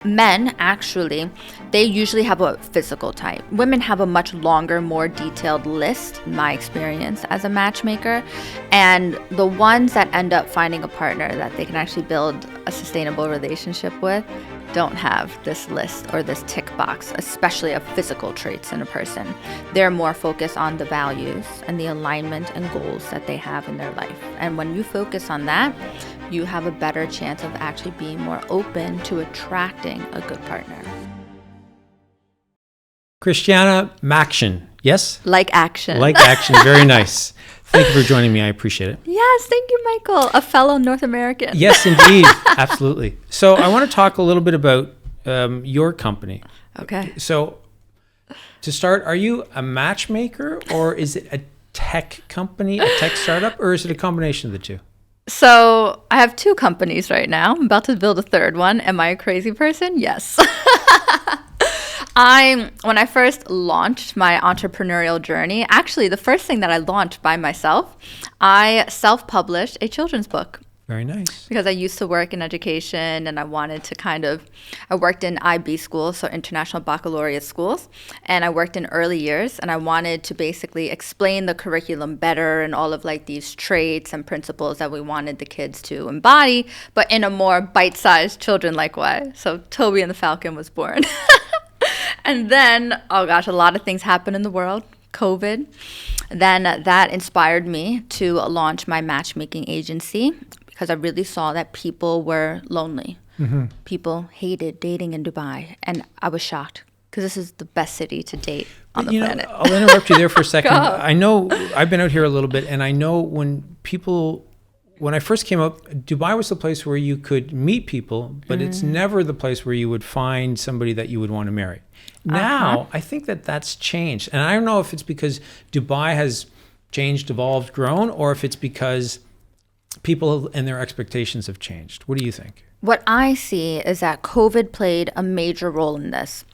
Men, actually, they usually have a physical type. Women have a much longer, more detailed list, in my experience as a matchmaker. And the ones that end up finding a partner that they can actually build a sustainable relationship with don't have this list or this tick box, especially of physical traits in a person. They're more focused on the values and the alignment and goals that they have in their life. And when you focus on that, you have a better chance of actually being more open to attracting a good partner. Christiana Maxion, yes? Like action. Like action, very nice. Thank you for joining me. I appreciate it. Yes, thank you, Michael. A fellow North American. Yes, indeed. Absolutely. So I want to talk a little bit about your company. Okay. So to start, are you a matchmaker or is it a tech company, a tech startup, or is it a combination of the two? So I have two companies right now. I'm about to build a third one. Am I a crazy person? Yes. When I first launched my entrepreneurial journey, actually the first thing that I launched by myself, I self-published a children's book. Very nice. Because I used to work in education and I wanted to I worked in IB schools, so International Baccalaureate schools, and I worked in early years, and I wanted to basically explain the curriculum better and all of like these traits and principles that we wanted the kids to embody, but in a more bite-sized children-like way. So Toby and the Falcon was born. And then, oh gosh, a lot of things happened in the world, COVID. Then that inspired me to launch my matchmaking agency, because I really saw that people were lonely. Mm-hmm. People hated dating in Dubai. And I was shocked, because this is the best city to date on the planet. I'll interrupt you there for a second. I know I've been out here a little bit, and I know when I first came up, Dubai was the place where you could meet people, but it's never the place where you would find somebody that you would want to marry. Now, I think that's changed. And I don't know if it's because Dubai has changed, evolved, grown, or if it's because people and their expectations have changed. What do you think? What I see is that COVID played a major role in this.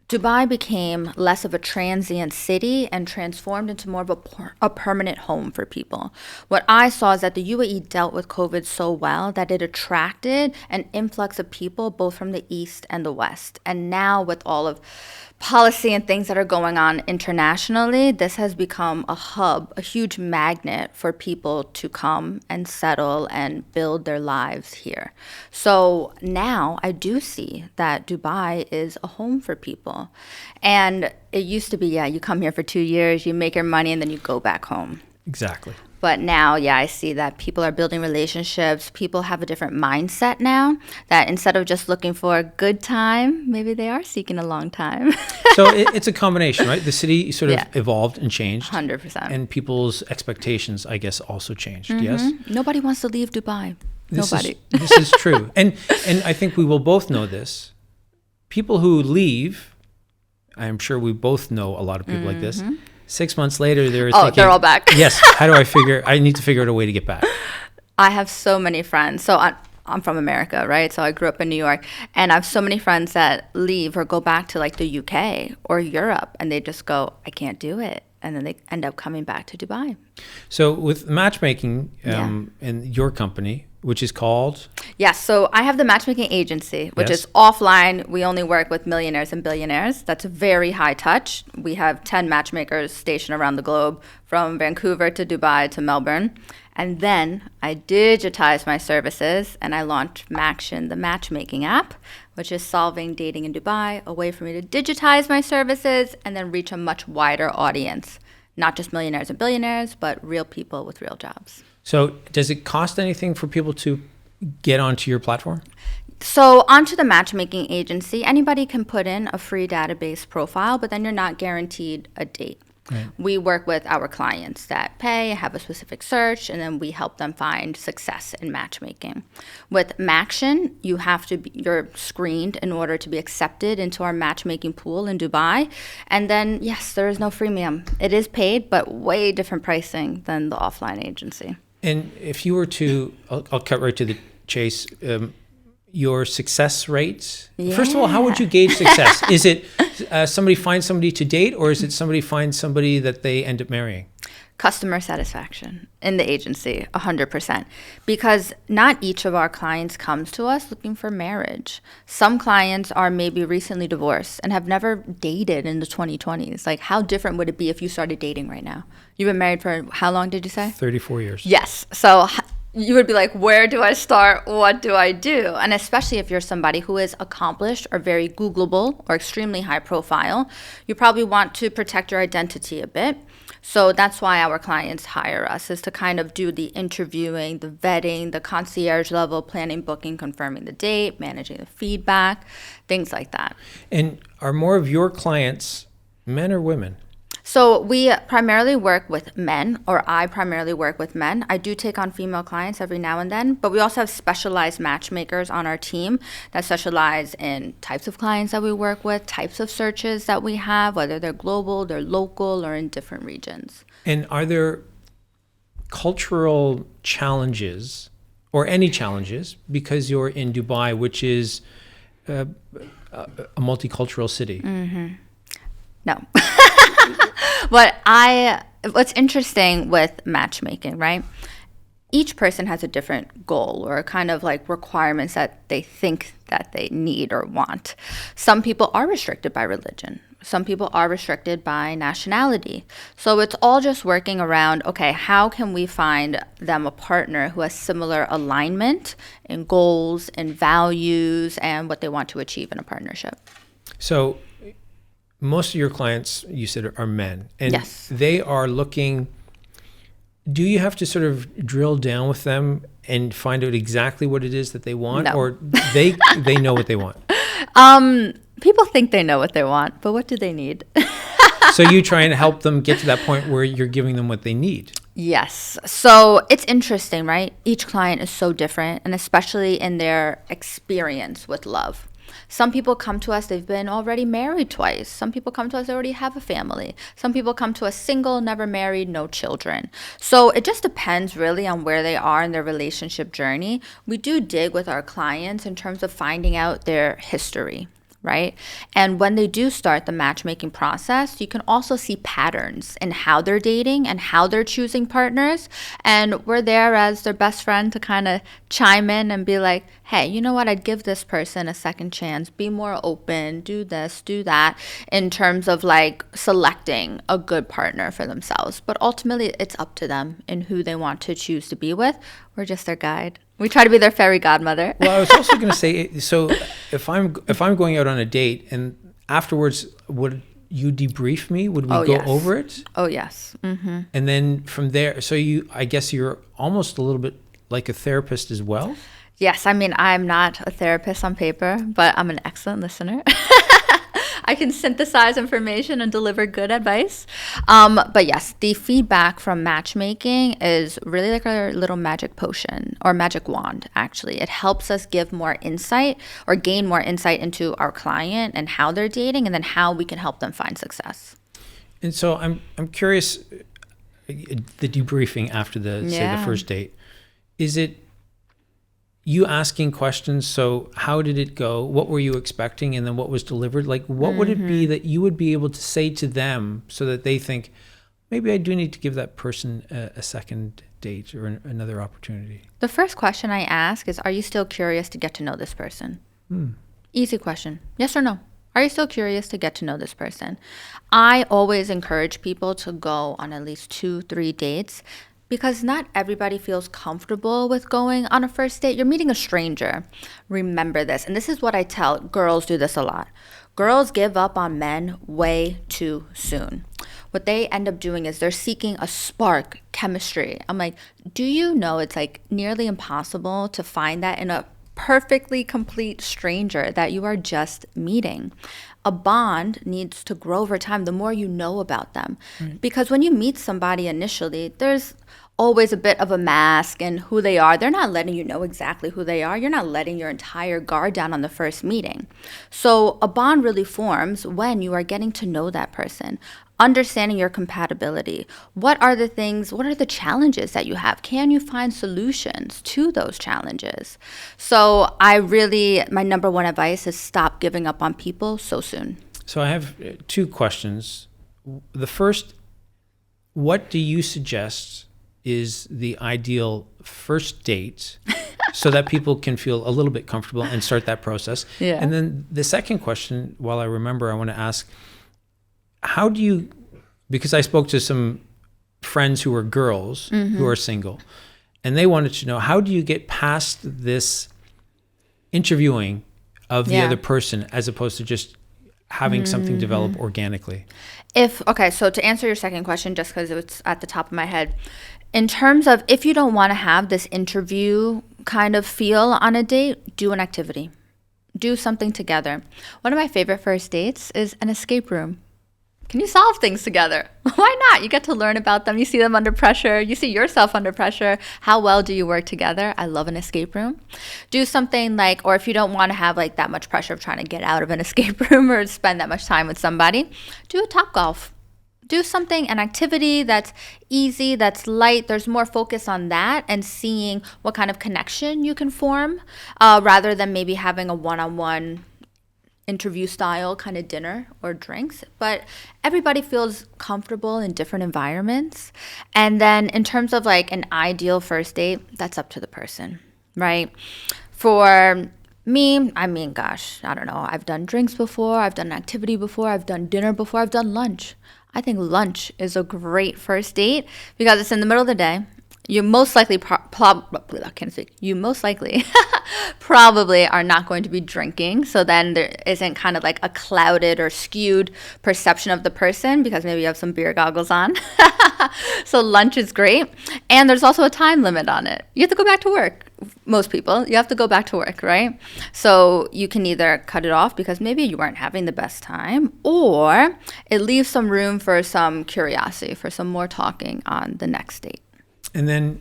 Dubai became less of a transient city and transformed into more of a permanent home for people. What I saw is that the UAE dealt with COVID so well that it attracted an influx of people both from the East and the West. And now with all of policy and things that are going on internationally, this has become a hub, a huge magnet for people to come and settle and build their lives here. So now I do see that Dubai is a home for people. And it used to be, you come here for 2 years, you make your money, and then you go back home. Exactly. But now, I see that people are building relationships. People have a different mindset now, that instead of just looking for a good time, maybe they are seeking a long time. So it's a combination, right? The city sort of evolved and changed. 100%. And people's expectations, I guess, also changed, Mm-hmm. yes? Nobody wants to leave Dubai. Nobody. This is true. And I think we will both know this. People who leave, I'm sure we both know a lot of people like this, 6 months later, they're thinking, they're all back. Yes. How do I need to figure out a way to get back. I have so many friends. So I'm from America, right? So I grew up in New York, and I have so many friends that leave or go back to like the UK or Europe, and they just go, I can't do it. And then they end up coming back to Dubai. So with matchmaking and your company, which is called? Yes, so I have the matchmaking agency, which is offline. We only work with millionaires and billionaires. That's very high touch. We have 10 matchmakers stationed around the globe, from Vancouver to Dubai to Melbourne. And then I digitized my services and I launched Maxion, the matchmaking app, which is solving dating in Dubai, a way for me to digitize my services and then reach a much wider audience. Not just millionaires and billionaires, but real people with real jobs. So does it cost anything for people to get onto your platform? So onto the matchmaking agency, anybody can put in a free database profile, but then you're not guaranteed a date. Right. We work with our clients that pay, have a specific search, and then we help them find success in matchmaking. With Maxion, you're screened in order to be accepted into our matchmaking pool in Dubai. And then, yes, there is no freemium. It is paid, but way different pricing than the offline agency. And if you were to, I'll cut right to the chase, your success rates. Yeah. First of all, how would you gauge success? Is it somebody finds somebody to date, or is it somebody finds somebody that they end up marrying? Customer satisfaction in the agency, 100%. Because not each of our clients comes to us looking for marriage. Some clients are maybe recently divorced and have never dated in the 2020s. Like, how different would it be if you started dating right now? You've been married for how long, did you say? 34 years. Yes. So you would be like, where do I start? What do I do? And especially if you're somebody who is accomplished or very Googleable or extremely high profile, you probably want to protect your identity a bit. So that's why our clients hire us, is to kind of do the interviewing, the vetting, the concierge level, planning, booking, confirming the date, managing the feedback, things like that. And are more of your clients men or women? So we primarily work with men, or I primarily work with men. I do take on female clients every now and then, but we also have specialized matchmakers on our team that specialize in types of clients that we work with, types of searches that we have, whether they're global, they're local, or in different regions. And are there cultural challenges or any challenges because you're in Dubai, which is a multicultural city? Mm-hmm. No. What's interesting with matchmaking, right? Each person has a different goal or kind of like requirements that they think that they need or want. Some people are restricted by religion. Some people are restricted by nationality. So it's all just working around, okay, how can we find them a partner who has similar alignment in goals and values and what they want to achieve in a partnership? So most of your clients, you said, are men. And yes. They are looking, do you have to sort of drill down with them and find out exactly what it is that they want? No. Or they know what they want? People think they know what they want, but what do they need? So you try and help them get to that point where you're giving them what they need. Yes. So it's interesting, right? Each client is so different, and especially in their experience with love. Some people come to us, they've been already married twice. Some people come to us, they already have a family. Some people come to us single, never married, no children. So it just depends really on where they are in their relationship journey. We do dig with our clients in terms of finding out their history, right? And when they do start the matchmaking process, you can also see patterns in how they're dating and how they're choosing partners. And we're there as their best friend to kind of chime in and be like, hey, you know what? I'd give this person a second chance. Be more open, do this, do that, in terms of like selecting a good partner for themselves. But ultimately, it's up to them in who they want to choose to be with. We're just their guide. We try to be their fairy godmother. Well, I was also going to say, so if I'm going out on a date and afterwards, would you debrief me? Would we go over it? Oh, yes. Mm-hmm. And then from there, so I guess you're almost a little bit like a therapist as well? Yes. I mean, I'm not a therapist on paper, but I'm an excellent listener. I can synthesize information and deliver good advice. But yes, the feedback from matchmaking is really like a little magic potion or magic wand, actually. It helps us give more insight or gain more insight into our client and how they're dating, and then how we can help them find success. And so I'm curious, the debriefing after say the first date, is it you asking questions? So how did it go? What were you expecting? And then what was delivered? Like, what would it be that you would be able to say to them so that they think, maybe I do need to give that person a second date or another opportunity? The first question I ask is, are you still curious to get to know this person? Easy question. Yes or no? Are you still curious to get to know this person? I always encourage people to go on at least 2-3 dates, because not everybody feels comfortable with going on a first date. You're meeting a stranger. Remember this. And this is what I tell girls, do this a lot. Girls give up on men way too soon. What they end up doing is they're seeking a spark, chemistry. I'm like, do you know it's like nearly impossible to find that in a perfectly complete stranger that you are just meeting? A bond needs to grow over time the more you know about them. Right. Because when you meet somebody initially, there's always a bit of a mask and who they are. They're not letting you know exactly who they are. You're not letting your entire guard down on the first meeting. So a bond really forms when you are getting to know that person, understanding your compatibility. What are the things, what are the challenges that you have? Can you find solutions to those challenges? So my number one advice is stop giving up on people so soon. So I have 2 questions. The first, what do you suggest is the ideal first date so that people can feel a little bit comfortable and start that process? Yeah. And then the second question, while I remember, I want to ask, because I spoke to some friends who are girls who are single, and they wanted to know, how do you get past this interviewing of the other person as opposed to just having something develop organically? So to answer your second question, just because it's at the top of my head, in terms of if you don't want to have this interview kind of feel on a date, do an activity. Do something together. One of my favorite first dates is an escape room. Can you solve things together? Why not? You get to learn about them. You see them under pressure. You see yourself under pressure. How well do you work together? I love an escape room. Do something like, or if you don't want to have like that much pressure of trying to get out of an escape room or spend that much time with somebody, do a Topgolf. Do something, an activity that's easy, that's light. There's more focus on that and seeing what kind of connection you can form rather than maybe having a one-on-one interview style kind of dinner or drinks. But everybody feels comfortable in different environments. And then in terms of like an ideal first date, that's up to the person, right? For me, I mean, gosh, I don't know. I've done drinks before. I've done an activity before. I've done dinner before. I've done lunch. I think lunch is a great first date because it's in the middle of the day. You most likely probably are not going to be drinking. So then there isn't kind of like a clouded or skewed perception of the person because maybe you have some beer goggles on. So lunch is great. And there's also a time limit on it. You have to go back to work. Most people, you have to go back to work, right? So you can either cut it off because maybe you weren't having the best time, or it leaves some room for some curiosity, for some more talking on the next date. And then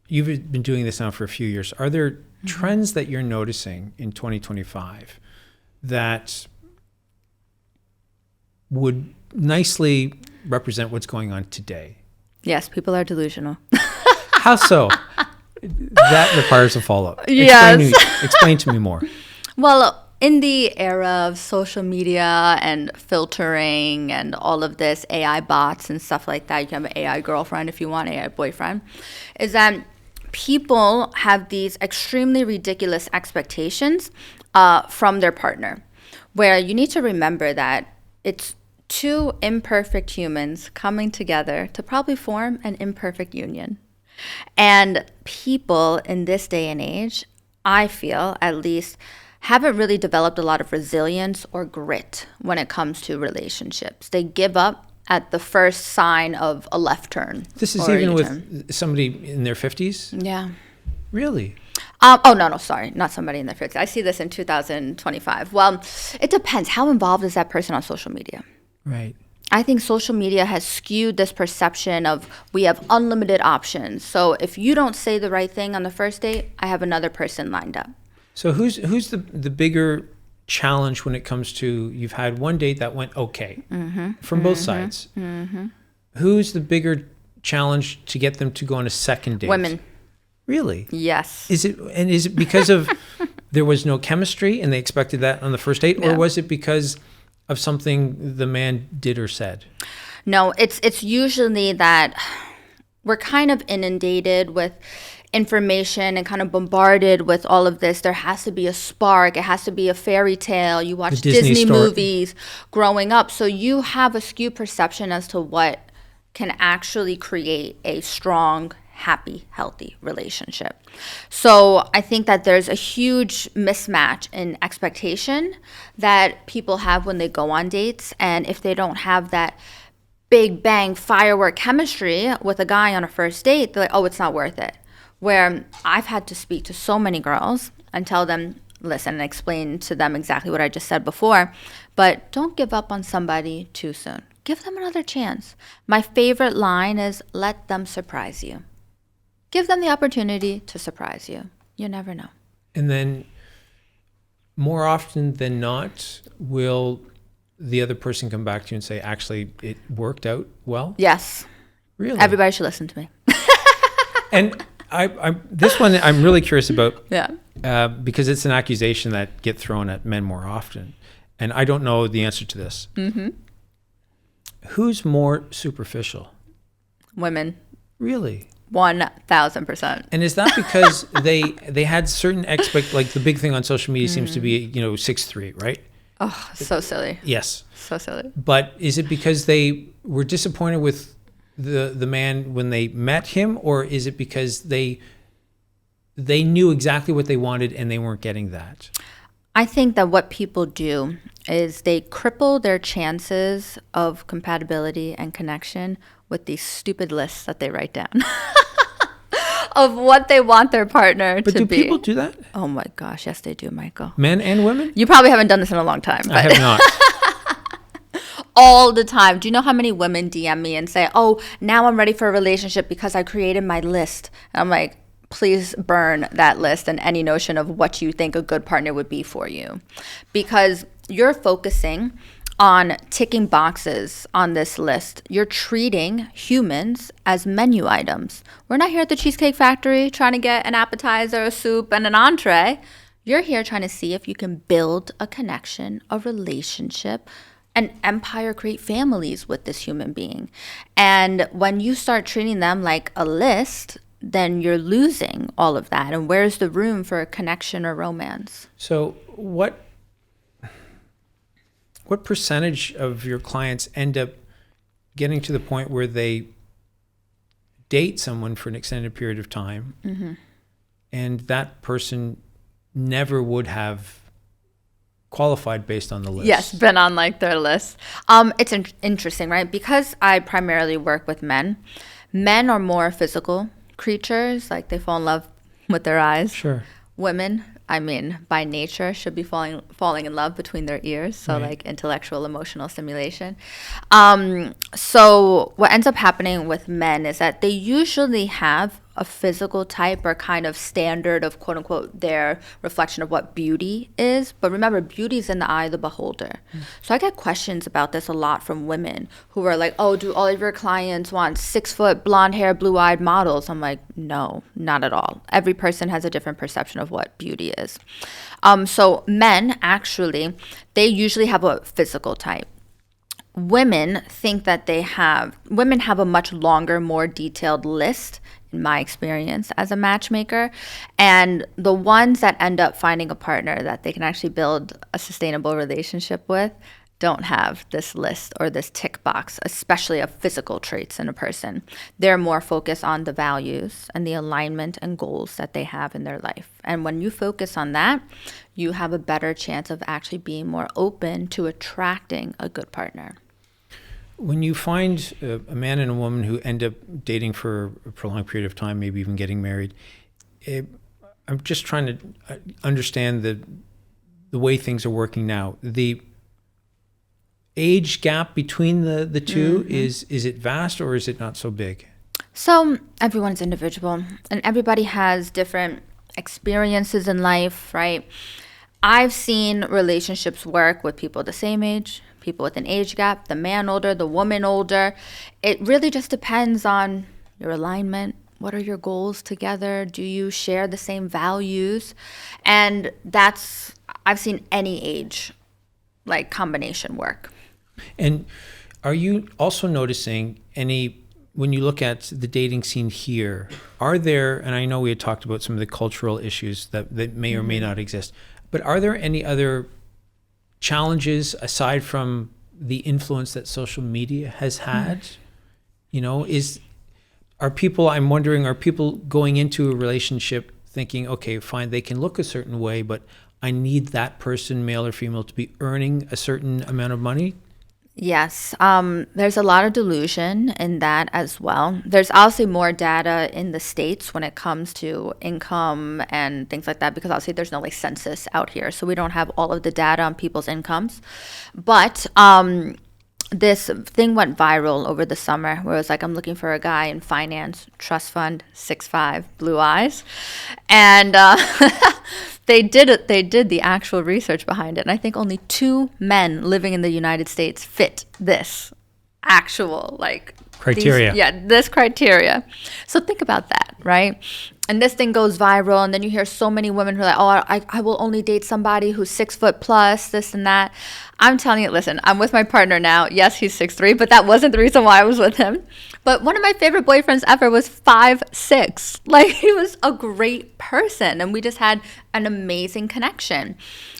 you've been doing this now for a few years, are there trends that you're noticing in 2025 that would nicely represent what's going on today? Yes, people are delusional. How so? That requires a follow-up. Yes. Explain to me more. Well, in the era of social media and filtering and all of this AI bots and stuff like that, you can have an AI girlfriend if you want, AI boyfriend, is that people have these extremely ridiculous expectations from their partner, where you need to remember that it's two imperfect humans coming together to probably form an imperfect union. And people in this day and age, I feel at least, haven't really developed a lot of resilience or grit when it comes to relationships. They give up at the first sign of a left turn. This is even with somebody in their 50s? Yeah. Really? Sorry. Not somebody in their 50s. I see this in 2025. Well, it depends. How involved is that person on social media? Right. I think social media has skewed this perception of we have unlimited options. So if you don't say the right thing on the first date, I have another person lined up. So who's the bigger challenge when it comes to, you've had one date that went okay from both sides. Who's the bigger challenge to get them to go on a second date? Women. Really? Yes. Is it because of there was no chemistry and they expected that on the first date, or was it because of something the man did or said? No, it's usually that we're kind of inundated with information and kind of bombarded with all of this. There has to be a spark. It has to be a fairy tale. You watch Disney movies growing up. So you have a skewed perception as to what can actually create a strong, happy, healthy relationship. So I think that there's a huge mismatch in expectation that people have when they go on dates. And if they don't have that big bang firework chemistry with a guy on a first date, they're like, oh, it's not worth it. Where I've had to speak to so many girls and tell them, listen, and explain to them exactly what I just said before, but don't give up on somebody too soon. Give them another chance. My favorite line is, let them surprise you. Give them the opportunity to surprise you. You never know. And then more often than not, will the other person come back to you and say, actually, it worked out well? Yes. Really? Everybody should listen to me. And this one I'm really curious about. Yeah. Because it's an accusation that get thrown at men more often. And I don't know the answer to this. Who's more superficial? Women. Really? 1,000%. And is that because they had certain like the big thing on social media seems to be 6'3", right? Oh, so silly. Yes. So silly. But is it because they were disappointed with the man when they met him, or is it because they knew exactly what they wanted and they weren't getting that? I think that what people do is they cripple their chances of compatibility and connection with these stupid lists that they write down of what they want their partner to be. But do people do that? Oh my gosh, yes they do, Michael. Men and women? You probably haven't done this in a long time. I have not. All the time. Do you know how many women DM me and say, oh, now I'm ready for a relationship because I created my list? And I'm like, please burn that list and any notion of what you think a good partner would be for you. Because you're focusing on ticking boxes on this list. You're treating humans as menu items. We're not here at the Cheesecake Factory trying to get an appetizer, a soup, and an entree. You're here trying to see if you can build a connection, a relationship, an empire, create families with this human being. And when you start treating them like a list, then you're losing all of that. And where's the room for a connection or romance? So what percentage of your clients end up getting to the point where they date someone for an extended period of time, and that person never would have qualified based on the list? Yes, been on like their list. It's interesting, right? Because I primarily work with men. Men are more physical creatures, like they fall in love with their eyes. Sure. Women, I mean, by nature, should be falling in love between their ears. So Right. like intellectual, emotional stimulation. So what ends up happening with men is that they usually have a physical type or kind of standard of quote unquote their reflection of what beauty is. But remember, beauty is in the eye of the beholder. So I get questions about this a lot from women who are like, oh, do all of your clients want 6 foot blonde hair, blue eyed models? I'm like, no, not at all. Every person has a different perception of what beauty is. So men actually, they usually have a physical type. Women think that women have a much longer, more detailed list, in my experience as a matchmaker. And the ones that end up finding a partner that they can actually build a sustainable relationship with don't have this list or this tick box, especially of physical traits in a person. They're more focused on the values and the alignment and goals that they have in their life. And when you focus on that, you have a better chance of actually being more open to attracting a good partner. When you find a man and a woman who end up dating for a prolonged period of time, maybe even getting married, I'm just trying to understand the way things are working now. The age gap between the two, is it vast or is it not so big? So everyone's individual and everybody has different experiences in life, right? I've seen relationships work with people the same age, people with an age gap, the man older, the woman older. It really just depends on your alignment. What are your goals together? Do you share the same values? And I've seen any age like combination work. And are you also noticing when you look at the dating scene here, are there, and I know we had talked about some of the cultural issues that may or may not exist, but are there any other challenges aside from the influence that social media has had? Are people going into a relationship thinking, okay, fine, they can look a certain way, but I need that person, male or female, to be earning a certain amount of money? Yes, there's a lot of delusion in that as well. There's obviously more data in the States when it comes to income and things like that, because obviously there's no like census out here. So we don't have all of the data on people's incomes. But this thing went viral over the summer where it was like, I'm looking for a guy in finance, trust fund, 6'5", blue eyes. And they did the actual research behind it. And I think only 2 men living in the United States fit this actual like criteria. This criteria. So think about that, right? And this thing goes viral, and then you hear so many women who are like, oh, I will only date somebody who's 6 foot plus, this and that. I'm telling you, listen, I'm with my partner now. Yes, he's 6'3", but that wasn't the reason why I was with him. But one of my favorite boyfriends ever was 5'6". Like, he was a great person, and we just had an amazing connection.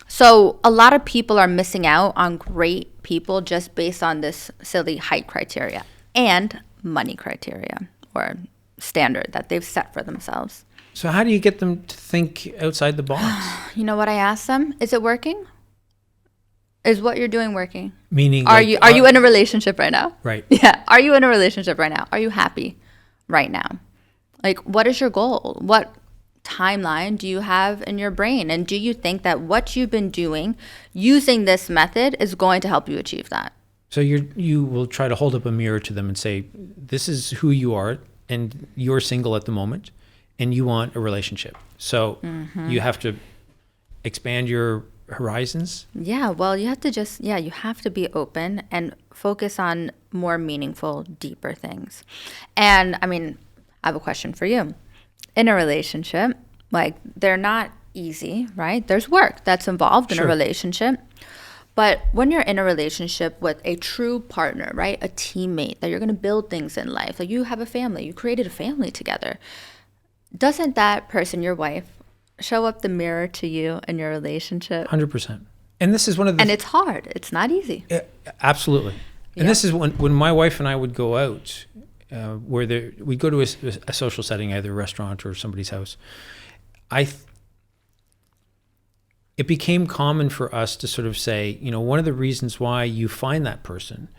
So a lot of people are missing out on great people just based on this silly height criteria and money criteria or standard that they've set for themselves. So how do you get them to think outside the box? You know what I asked them? Is it working? Is what you're doing working? Meaning, are you in a relationship right now? Right. Yeah. Are you in a relationship right now? Are you happy right now? Like, what is your goal? What timeline do you have in your brain? And do you think that what you've been doing using this method is going to help you achieve that? So you will try to hold up a mirror to them and say, this is who you are, and you're single at the moment, and you want a relationship. So you have to expand your horizons. Yeah, well, you have to you have to be open and focus on more meaningful, deeper things. And I mean, I have a question for you. In a relationship, like, they're not easy, right? There's work that's involved in a relationship. But when you're in a relationship with a true partner, right, a teammate that you're going to build things in life, like you have a family, you created a family together, doesn't that person, your wife, show up the mirror to you in your relationship? 100%. And this is one of the... And it's hard. It's not easy. Absolutely. And this is when my wife and I would go out, we'd go to a social setting, either a restaurant or somebody's house. It became common for us to sort of say, one of the reasons why you find that person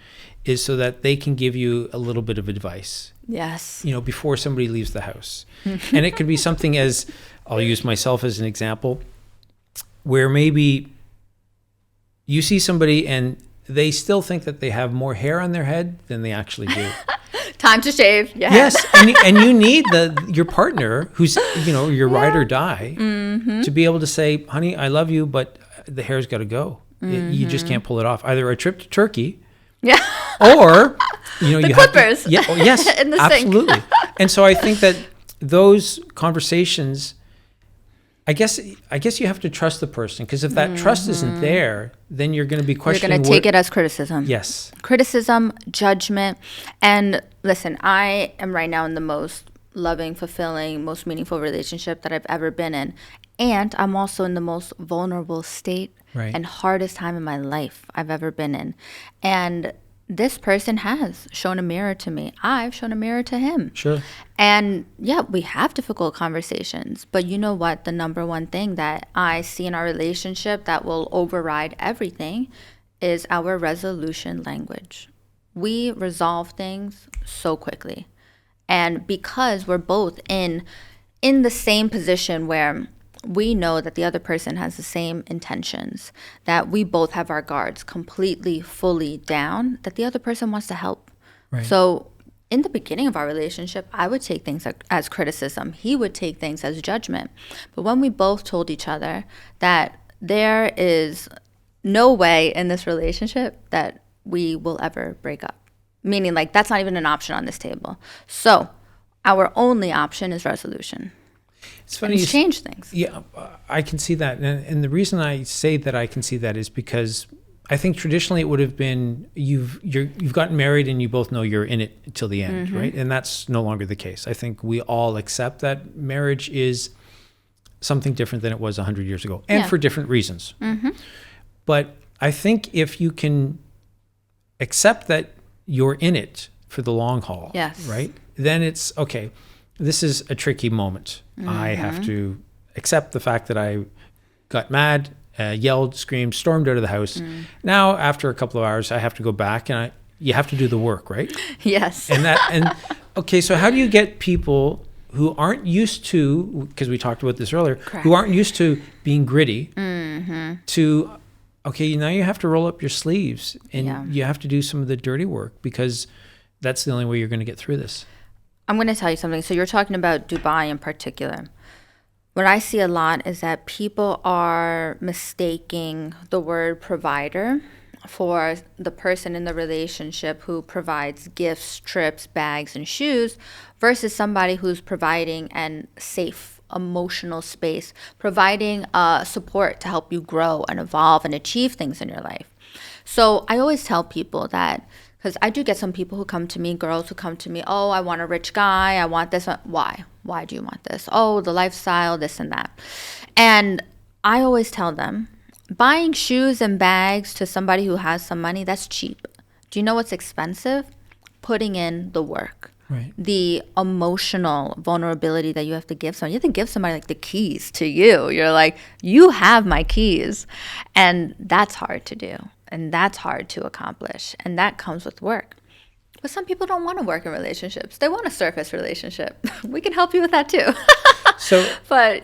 is so that they can give you a little bit of advice. Yes. Before somebody leaves the house. And it could be something as, I'll use myself as an example, where maybe you see somebody and they still think that they have more hair on their head than they actually do. Time to shave. Yeah. Yes, and you need your partner, who's your ride or die, to be able to say, "Honey, I love you, but the hair's got to go. You just can't pull it off." Either a trip to Turkey, or you clippers. Yes, in the absolutely. Sink. And so I think that those conversations, I guess you have to trust the person, because if that trust isn't there, then you're going to be questioning. You're going to take it as criticism. Yes. Criticism, judgment. And listen, I am right now in the most loving, fulfilling, most meaningful relationship that I've ever been in. And I'm also in the most vulnerable state and hardest time in my life I've ever been in. And this person has shown a mirror to me. I've shown a mirror to him. Sure. And yeah, we have difficult conversations. But you know what? The number one thing that I see in our relationship that will override everything is our resolution language. We resolve things so quickly. And because we're both in the same position where we know that the other person has the same intentions, that we both have our guards completely, fully down, that the other person wants to help. Right. So in the beginning of our relationship, I would take things as criticism. He would take things as judgment. But when we both told each other that there is no way in this relationship that we will ever break up, meaning like that's not even an option on this table. So our only option is resolution. It's funny. It's changed things. Yeah, I can see that. And the reason I say that I can see that is because I think traditionally it would have been you've gotten married and you both know you're in it till the end, right? And that's no longer the case. I think we all accept that marriage is something different than it was 100 years ago, and for different reasons. But I think if you can accept that you're in it for the long haul, right? Then it's okay. This is a tricky moment. I have to accept the fact that I got mad, yelled, screamed, stormed out of the house. Now, after a couple of hours, I have to go back, and you have to do the work, right? Yes. Okay, so how do you get people who aren't used to, because we talked about this earlier, who aren't used to being gritty, to, okay, now you have to roll up your sleeves and you have to do some of the dirty work, because that's the only way you're going to get through this. I'm going to tell you something. So you're talking about Dubai in particular. What I see a lot is that people are mistaking the word provider for the person in the relationship who provides gifts, trips, bags, and shoes versus somebody who's providing an safe emotional space, providing support to help you grow and evolve and achieve things in your life. So I always tell people that, because I do get some people who come to me, girls who come to me, oh, I want a rich guy, I want this. Why? Why do you want this? Oh, the lifestyle, this and that. And I always tell them, buying shoes and bags to somebody who has some money, that's cheap. Do you know what's expensive? Putting in the work. Right. The emotional vulnerability that you have to give someone. You have to give somebody like the keys to you. You're like, you have my keys. And that's hard to do. And that's hard to accomplish. And that comes with work. But some people don't want to work in relationships. They want a surface relationship. We can help you with that too. So, but